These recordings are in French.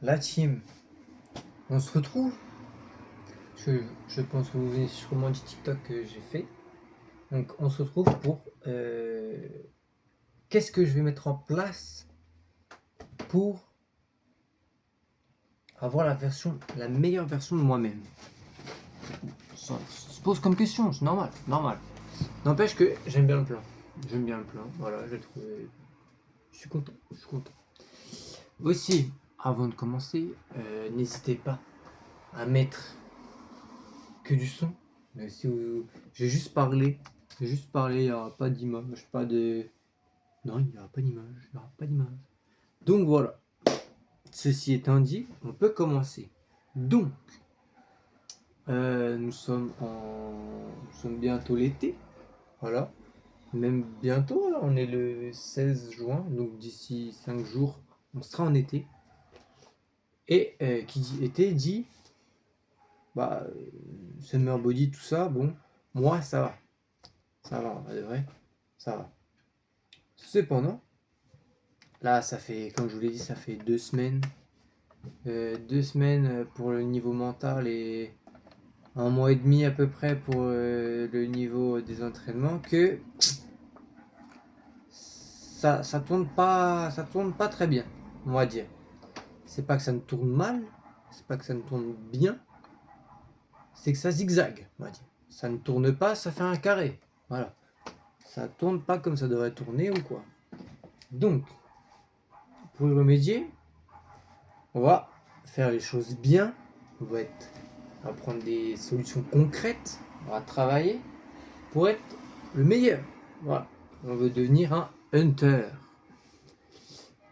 La team, on se retrouve. Je pense que vous venez sûrement du TikTok que j'ai fait. Donc on se retrouve pour qu'est-ce que je vais mettre en place pour avoir la meilleure version de moi-même. Ça se pose comme question, c'est normal, normal. N'empêche que j'aime bien le plan. J'aime bien le plan, voilà, j'ai trouvé. Je suis content, je suis content. Aussi, avant de commencer, n'hésitez pas à mettre que du son. Mais si j'ai juste parlé, il n'y aura pas d'image, pas de. Non, il n'y aura pas d'image, il n'y aura pas d'image. Donc voilà. Ceci étant dit, on peut commencer. Donc, nous sommes bientôt l'été. Voilà. Même bientôt, là, on est le 16 juin, donc d'ici 5 jours, on sera en été. Et qui dit été dit, bah, summer body, tout ça, bon, moi ça va. Ça va, de vrai, ça va. Cependant, là, ça fait, comme je vous l'ai dit, ça fait 2 semaines. 2 semaines pour le niveau mental et un mois et demi à peu près pour le niveau des entraînements que ça tourne pas très bien, on va dire. C'est pas que ça ne tourne mal, c'est pas que ça ne tourne bien, c'est que ça zigzague, on va dire. Ça ne tourne pas, ça fait un carré. Voilà. Ça tourne pas comme ça devrait tourner ou quoi. Donc, pour y remédier, on va faire les choses bien. On va prendre des solutions concrètes. On va travailler pour être le meilleur. Voilà. On veut devenir un hunter.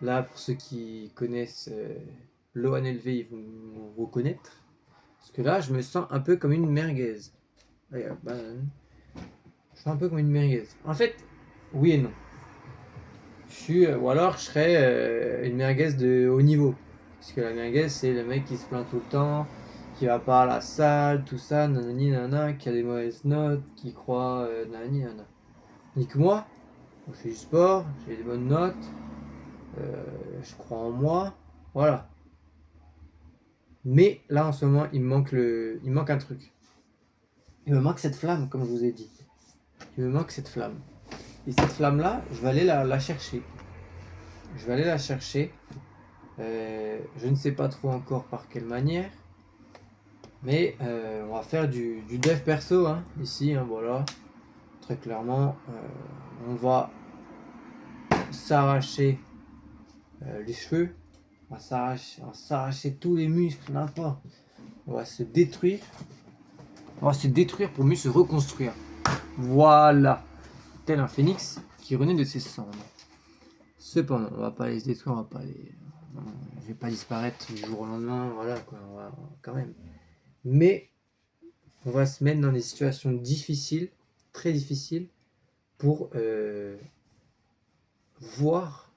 Là, pour ceux qui connaissent l'ONLV, ils vont me reconnaître. Parce que là, je me sens un peu comme une merguez. Regarde, banane. Je suis un peu comme une merguez. En fait, oui et non. Ou alors, je serais une merguez de haut niveau. Parce que la merguez, c'est le mec qui se plaint tout le temps, qui va pas à la salle, tout ça, nanani nana, qui a des mauvaises notes, qui croit nanani nana. Ni que moi, je fais du sport, j'ai des bonnes notes, je crois en moi, voilà. Mais là, en ce moment, il me manque un truc. Il me manque cette flamme, comme je vous ai dit. Il me manque cette flamme. Et cette flamme-là, je vais aller la chercher. Je vais aller la chercher. Je ne sais pas trop encore par quelle manière. Mais on va faire du dev perso hein, ici. Hein, voilà. Très clairement, on va s'arracher les cheveux. On va s'arracher tous les muscles, n'importe. On va se détruire. On va se détruire pour mieux se reconstruire. Voilà. Tel un phénix qui renaît de ses cendres. Cependant, on va pas les détruire, on va pas les. Je vais pas disparaître du jour au lendemain, voilà quoi, on va quand même. Mais on va se mettre dans des situations difficiles, très difficiles, pour voir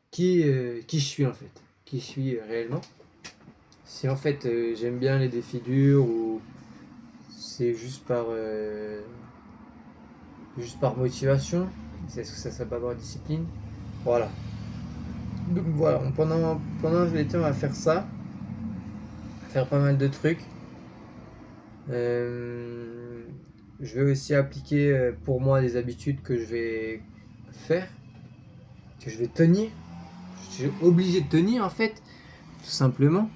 qui je suis en fait, qui je suis réellement. Si en fait j'aime bien les défis durs ou c'est juste par motivation, c'est ce que ça s'appelle par discipline. Voilà. Donc voilà, pendant l'été on va faire ça, faire pas mal de trucs. Je vais aussi appliquer pour moi des habitudes que je vais faire, que je vais tenir. Je suis obligé de tenir en fait, tout simplement.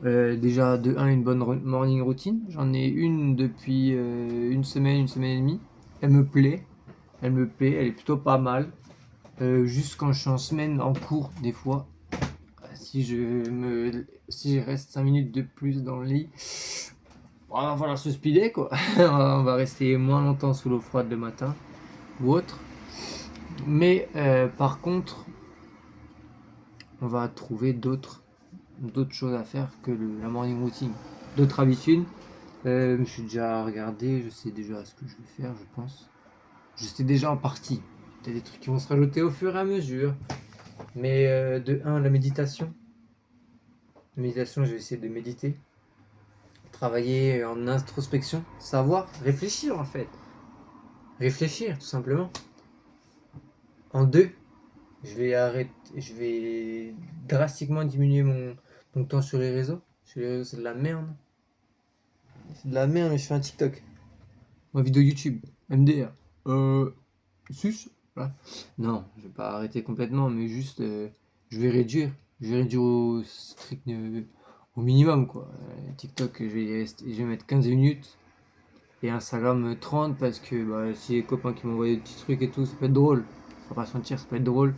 Déjà de 1 une bonne morning routine. J'en ai une depuis une semaine et demie. Elle me plaît, elle est plutôt pas mal. Juste quand je suis en semaine en cours, des fois, si je reste 5 minutes de plus dans le lit, il va falloir se speeder quoi. On va rester moins longtemps sous l'eau froide le matin ou autre. Mais par contre, on va trouver d'autres choses à faire que la morning routine. D'autres habitudes. Je suis déjà regardé, je sais déjà ce que je vais faire, je pense. Je sais déjà en partie. Il y a des trucs qui vont se rajouter au fur et à mesure. Mais de 1, la méditation. La méditation, je vais essayer de méditer. Travailler en introspection. Savoir, réfléchir en fait. Réfléchir, tout simplement. En 2, je vais drastiquement diminuer mon temps sur les réseaux. Sur les réseaux, c'est de la merde. C'est de la merde, mais je fais un TikTok. Ma vidéo YouTube. MDR. Sus. Voilà. Non, je vais pas arrêter complètement, mais juste, je vais réduire. Je vais réduire au strict, au minimum, quoi. TikTok, je vais mettre 15 minutes. Et Instagram 30 parce que bah, si les copains qui m'envoient des petits trucs et tout, ça peut être drôle. Faut pas se mentir, ça peut être drôle.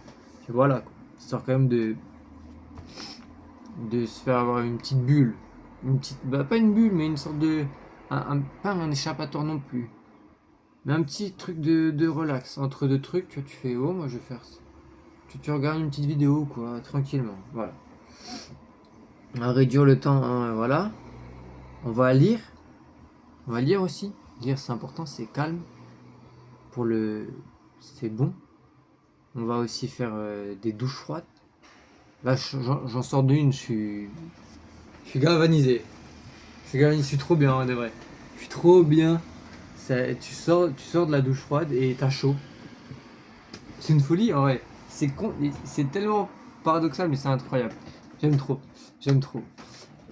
Et voilà, quoi. Histoire quand même de se faire avoir une petite bulle. Une petite, bah, pas une bulle, mais une sorte de. Pas un échappatoire non plus. Mais un petit truc de relax. Entre deux trucs, tu fais, oh, moi je vais faire ça. Tu regardes une petite vidéo, quoi, tranquillement. Voilà. On va réduire le temps, hein, voilà. On va lire. On va lire aussi. Lire, c'est important, c'est calme. Pour le. C'est bon. On va aussi faire des douches froides. Là, j'en sors d'une, je suis galvanisé. Je suis trop bien, de vrai. Je suis trop bien. Tu sors de la douche froide et t'as chaud. C'est une folie, en vrai. C'est tellement paradoxal, mais c'est incroyable. J'aime trop. J'aime trop.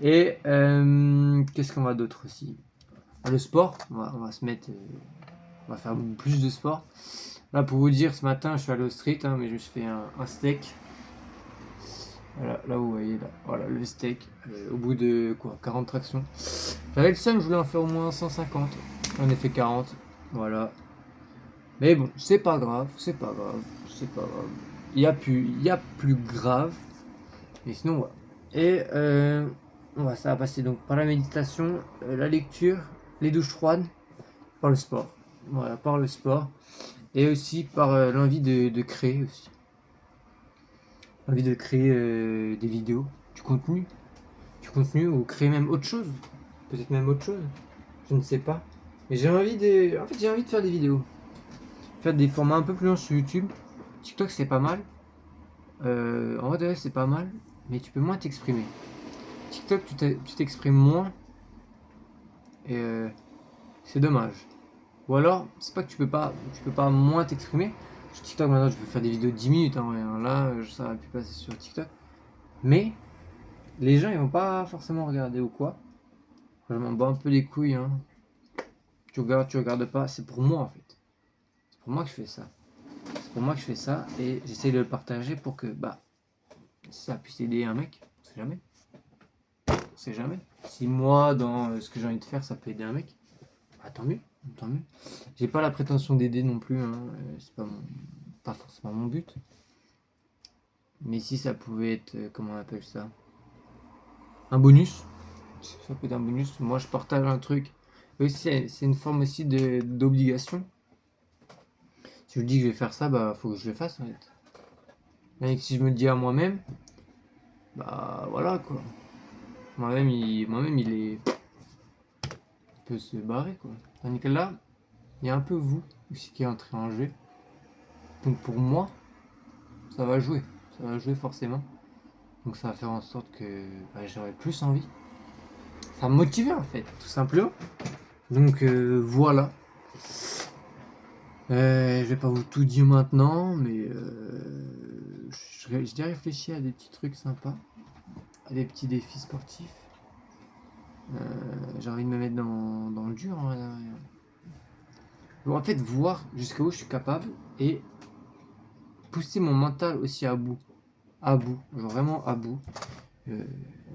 Et qu'est-ce qu'on va d'autre aussi? Le sport. On va se mettre. On va faire plus de sport. Là, pour vous dire, ce matin, je suis allé au street, hein, mais je me suis fait un steak. Voilà, là vous voyez, là, voilà le steak, au bout de quoi, 40 tractions. J'avais le seum, je voulais en faire au moins 150. J'en ai fait 40, voilà. Mais bon, c'est pas grave, c'est pas grave, c'est pas grave. Il y a plus grave. Mais sinon, voilà. Et ça va passer donc par la méditation, la lecture, les douches froides, par le sport. Voilà, par le sport. Et aussi par l'envie de créer aussi. Envie de créer des vidéos, du contenu ou créer même autre chose. Peut-être même autre chose. Je ne sais pas. Mais j'ai envie de. En fait, j'ai envie de faire des vidéos. Faire des formats un peu plus longs sur YouTube. TikTok, c'est pas mal. En vrai, c'est pas mal. Mais tu peux moins t'exprimer. TikTok, tu t'exprimes moins. Et c'est dommage. Ou alors, c'est pas que tu peux pas moins t'exprimer. Sur TikTok, maintenant, je peux faire des vidéos de 10 minutes. Hein, là, ça aurait pu passer sur TikTok. Mais les gens, ils vont pas forcément regarder ou quoi. Je m'en bats un peu les couilles, hein. Tu regardes pas, c'est pour moi en fait. C'est pour moi que je fais ça. C'est pour moi que je fais ça et j'essaie de le partager pour que bah ça puisse aider un mec. On sait jamais. On sait jamais. Si moi dans ce que j'ai envie de faire ça peut aider un mec, bah tant mieux, tant mieux. J'ai pas la prétention d'aider non plus, hein. C'est pas forcément mon but. Mais si ça pouvait être, comment on appelle ça? Un bonus. Ça peut être un bonus. Moi je partage un truc. Oui, c'est une forme aussi d'obligation. Si je dis que je vais faire ça, bah faut que je le fasse en fait. Et si je me le dis à moi-même, bah voilà quoi. Moi-même il est. Il peut se barrer quoi. Tandis que là, il y a un peu vous aussi qui est entré en jeu. Donc pour moi, ça va jouer. Ça va jouer forcément. Donc ça va faire en sorte que bah, j'aurai plus envie. Ça va me motiver en fait, tout simplement. Donc voilà. Je vais pas vous tout dire maintenant, mais j'ai déjà réfléchi à des petits trucs sympas, à des petits défis sportifs. J'ai envie de me mettre dans le dur. Hein. En fait, voir jusqu'où je suis capable et pousser mon mental aussi à bout. À bout, genre vraiment à bout.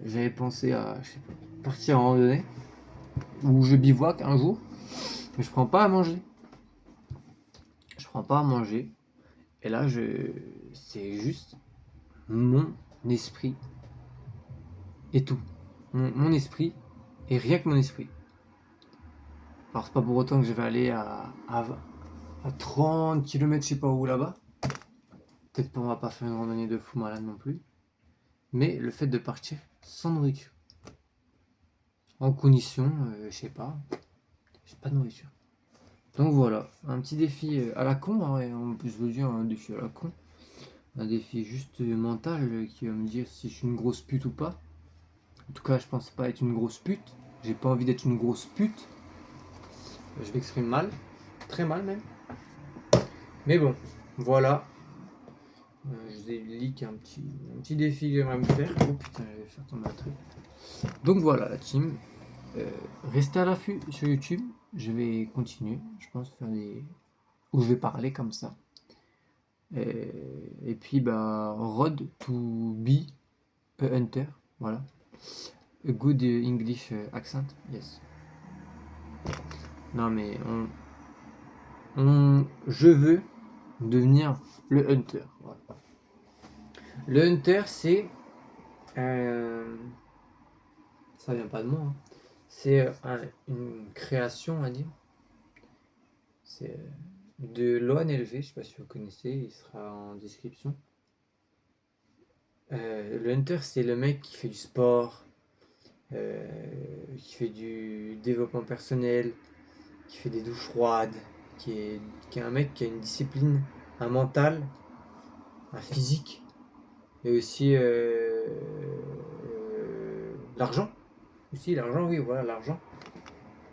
J'avais pensé à je sais pas, partir en randonnée, où je bivouac un jour, mais je prends pas à manger. Je prends pas à manger. Et là, c'est juste mon esprit et tout. Mon esprit et rien que mon esprit. Alors c'est pas pour autant que je vais aller à 30 km je sais pas où là-bas. Peut-être qu'on va pas faire une randonnée de fou malade non plus. Mais le fait de partir sans nourriture. En condition, je sais pas. J'ai pas de nourriture. Donc voilà, un petit défi à la con, hein, on peut se le dire, un défi à la con. Un défi juste mental qui va me dire si je suis une grosse pute ou pas. En tout cas, je pense pas être une grosse pute. J'ai pas envie d'être une grosse pute. Je m'exprime mal, très mal même. Mais bon, voilà. Je vous ai leak un petit défi que j'aimerais me faire. Oh putain, je vais faire tomber un truc. Donc voilà la team. Restez à l'affût sur YouTube. Je vais continuer, je pense, faire des... où je vais parler comme ça. Et puis, bah, road to be a hunter. Voilà. A good English accent. Yes. Non, mais je veux devenir le hunter. Voilà. Le hunter, c'est... ça vient pas de moi. Hein. C'est une création, on va dire. C'est de Loan LV, je sais pas si vous connaissez, il sera en description. Le hunter, c'est le mec qui fait du sport, qui fait du développement personnel, qui fait des douches froides, qui est un mec qui a une discipline, un mental, un physique, et aussi l'argent. Aussi l'argent, oui, voilà, l'argent.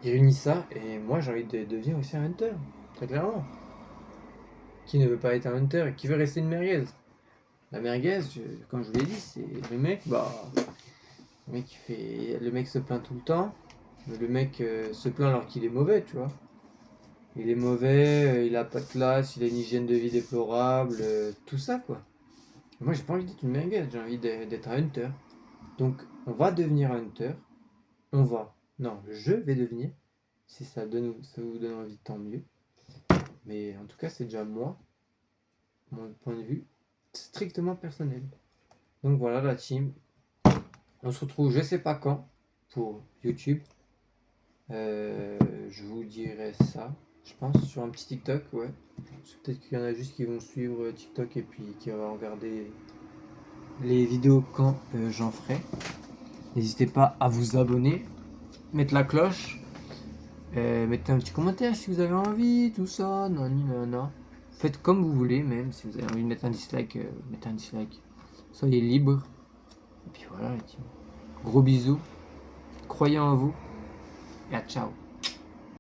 Il réunit ça, et moi j'ai envie de devenir aussi un hunter, très clairement. Qui ne veut pas être un hunter et qui veut rester une merguez? La merguez, comme je vous l'ai dit, c'est le mec, bah, le mec se plaint tout le temps. Le mec se plaint alors qu'il est mauvais, tu vois. Il est mauvais, il a pas de classe, il a une hygiène de vie déplorable, tout ça, quoi. Moi, j'ai pas envie d'être une merguez, j'ai envie d'être un hunter. Donc, on va devenir un hunter. On va. Non, je vais devenir. Si ça vous donne envie, tant mieux. Mais en tout cas, c'est déjà moi, mon point de vue, strictement personnel. Donc voilà la team. On se retrouve je sais pas quand pour YouTube. Je vous dirai ça, je pense, sur un petit TikTok, ouais. Peut-être qu'il y en a juste qui vont suivre TikTok et puis qui vont regarder les vidéos quand j'en ferai. N'hésitez pas à vous abonner, mettre la cloche, mettez un petit commentaire si vous avez envie, tout ça, non. Faites comme vous voulez, même si vous avez envie de mettre un dislike, mettez un dislike. Soyez libre. Et puis voilà, gros bisous, croyez en vous et à ciao.